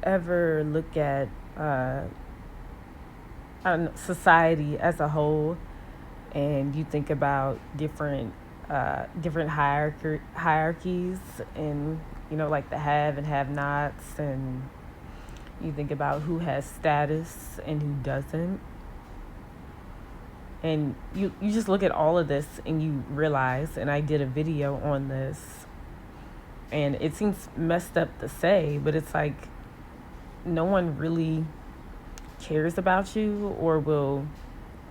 ever look at uh, society as a whole, and you think about different hierarchies, and like the have and have nots, and you think about who has status and who doesn't, and you just look at all of this and you realize, and I did a video on this, and it seems messed up to say, but it's like no one really cares about you or will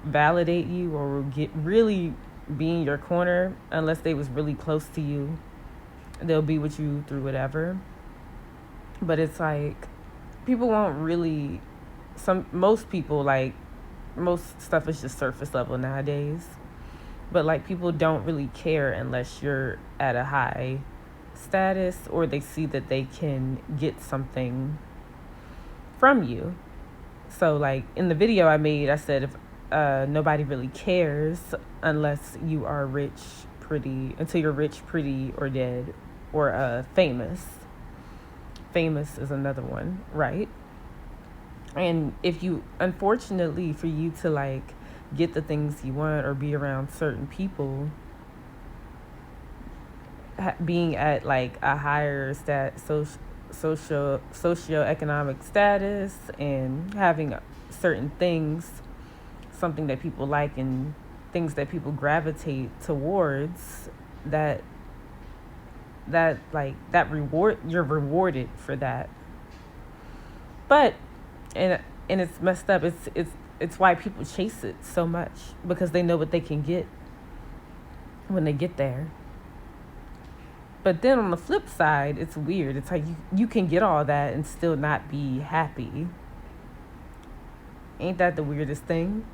validate you or will get really be in your corner unless they was really close to you. They'll be with you through whatever. But it's like people won't really most people, like, most stuff is just surface level nowadays. But like people don't really care unless you're at a high status or they see that they can get something from you. So like in the video I made, I said if nobody really cares unless you are rich, pretty, until you're rich, pretty, or dead, or famous. Famous is another one, right? And if you, unfortunately, for you to like get the things you want or be around certain people, being at like a higher socioeconomic status and having certain things, something that people like and things that people gravitate towards, that reward, you're rewarded for that. But and it's messed up. It's why people chase it so much, because they know what they can get when they get there. But then on the flip side, it's weird. It's like you can get all that and still not be happy. Ain't that the weirdest thing?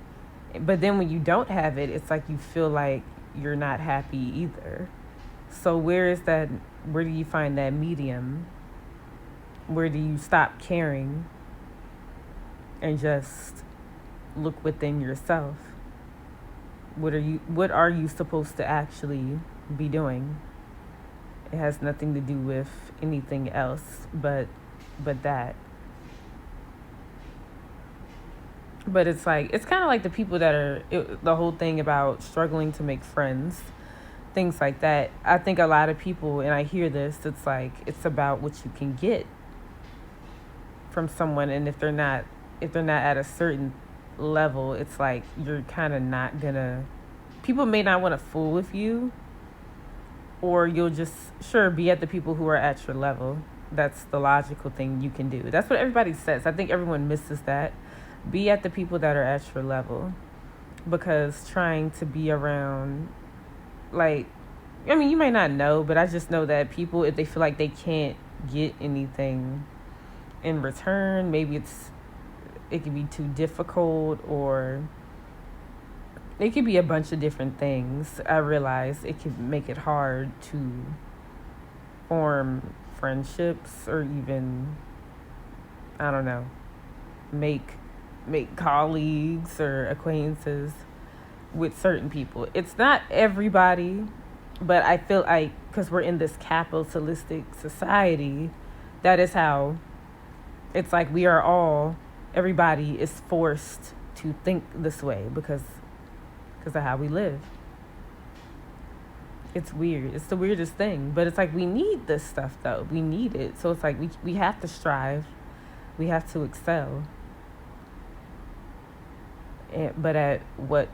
But then when you don't have it, it's like you feel like you're not happy either. So where is that? Where do you find that medium? Where do you stop caring and just look within yourself? What are you supposed to actually be doing? It has nothing to do with anything else but that. But it's like it's kind of like the people that are the whole thing about struggling to make friends, things like that. I think a lot of people, and I hear this, it's like it's about what you can get from someone, and if they're not at a certain level, it's like you're kind of not gonna. People may not want to fool with you, or you'll just sure be at the people who are at your level. That's the logical thing you can do. That's what everybody says. I think everyone misses that. Be at the people that are at your level, because trying to be around, like, I mean, you may not know, but I just know that people, if they feel like they can't get anything in return, maybe it could be too difficult, or it could be a bunch of different things. I realize it could make it hard to form friendships, or even, I don't know, make colleagues or acquaintances with certain people. It's not everybody, but I feel like because we're in this capitalistic society, that is how it's like everybody is forced to think this way because of how we live. It's weird. It's the weirdest thing. But it's like we need this stuff though. We need it. So it's like we have to strive. We have to excel. But at what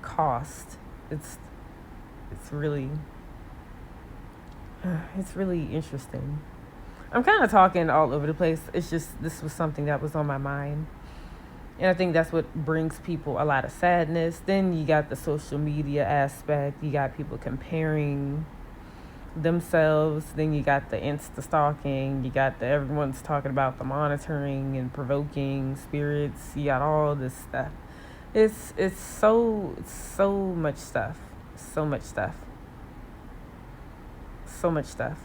cost? It's really it's really interesting. I'm kind of talking all over the place. It's just this was something that was on my mind. And I think that's what brings people a lot of sadness. Then you got the social media aspect. You got people comparing themselves. Then you got the Insta stalking. You got everyone's talking about the monitoring and provoking spirits. You got all this stuff. It's so much stuff. So much stuff. So much stuff.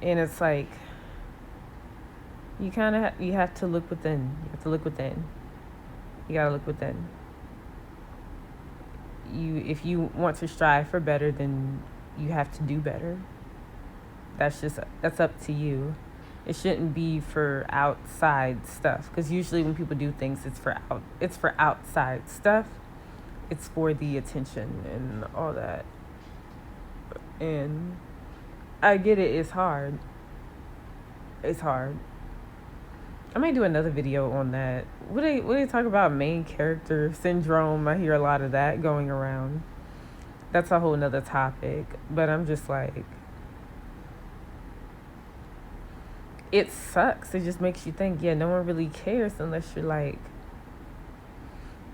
And it's like you have to look within. You have to look within. You gotta look within. If you want to strive for better, then you have to do better. That's up to you. It shouldn't be for outside stuff, because usually when people do things, it's for outside stuff. It's for the attention and all that. And I get it. It's hard. It's hard. I might do another video on that. What they talk about main character syndrome? I hear a lot of that going around. That's a whole nother topic. But I'm just like, it sucks. It just makes you think, yeah, no one really cares unless you're like,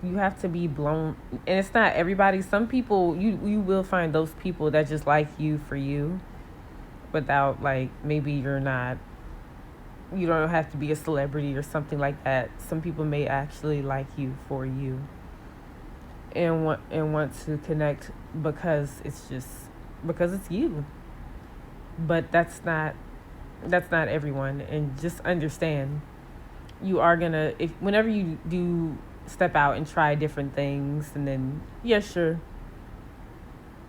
you have to be blown. And it's not everybody. Some people, you will find those people that just like you for you, without, like, maybe you don't have to be a celebrity or something like that. Some people may actually like you for you, and want to connect because it's you. But that's not everyone. And just understand, you are gonna, if whenever you do step out and try different things, and then, yeah, sure,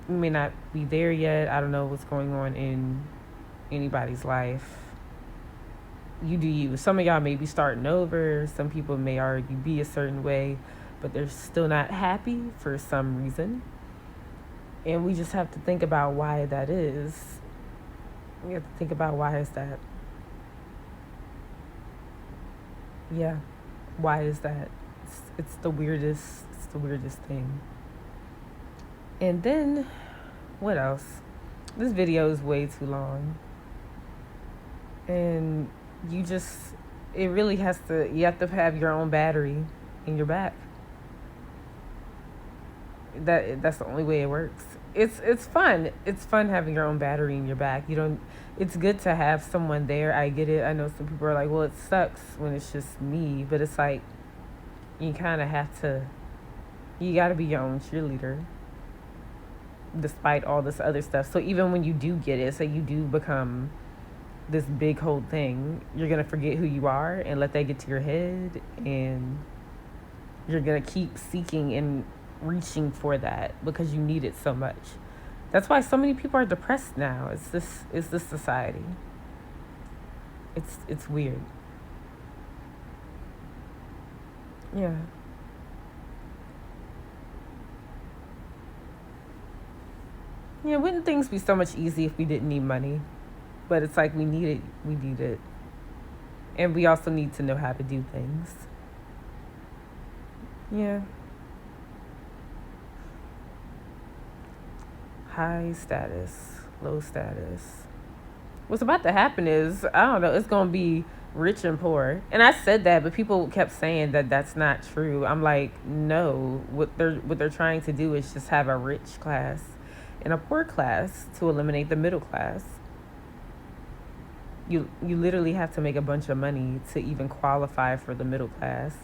you may not be there yet. I don't know what's going on in anybody's life. You do you. Some of y'all may be starting over. Some people may already be a certain way, but they're still not happy for some reason. And we just have to think about why that is. We have to think about, why is that? Yeah. Why is that? It's the weirdest. It's the weirdest thing. And then, what else? This video is way too long. And you just, it really has to, you have to have your own battery in your back. That's the only way it works. It's fun. It's fun having your own battery in your back. You don't, it's good to have someone there. I get it. I know some people are like, well, it sucks when it's just me, but it's like, you kind of have to, you got to be your own cheerleader despite all this other stuff. So even when you do get it, say you do become this big whole thing, you're going to forget who you are and let that get to your head, and you're going to keep seeking and reaching for that because you need it so much. That's why so many people are depressed now. It's this society. It's weird. Yeah. Yeah, wouldn't things be so much easier if we didn't need money? But it's like, we need it. We need it. And we also need to know how to do things. Yeah. High status, low status. What's about to happen is, I don't know, it's going to be rich and poor. And I said that, but people kept saying that that's not true. I'm like, no. What they're trying to do is just have a rich class and a poor class to eliminate the middle class. You literally have to make a bunch of money to even qualify for the middle class.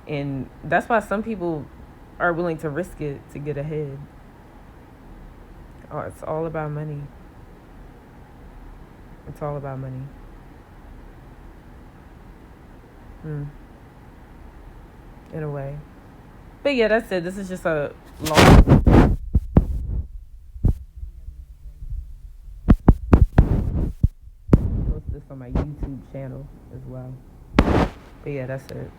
And that's why some people are willing to risk it to get ahead. Oh, it's all about money. It's all about money. Mm, in a way. But yeah, that's it. This is just a long post this on my YouTube channel as well. But yeah, that's it.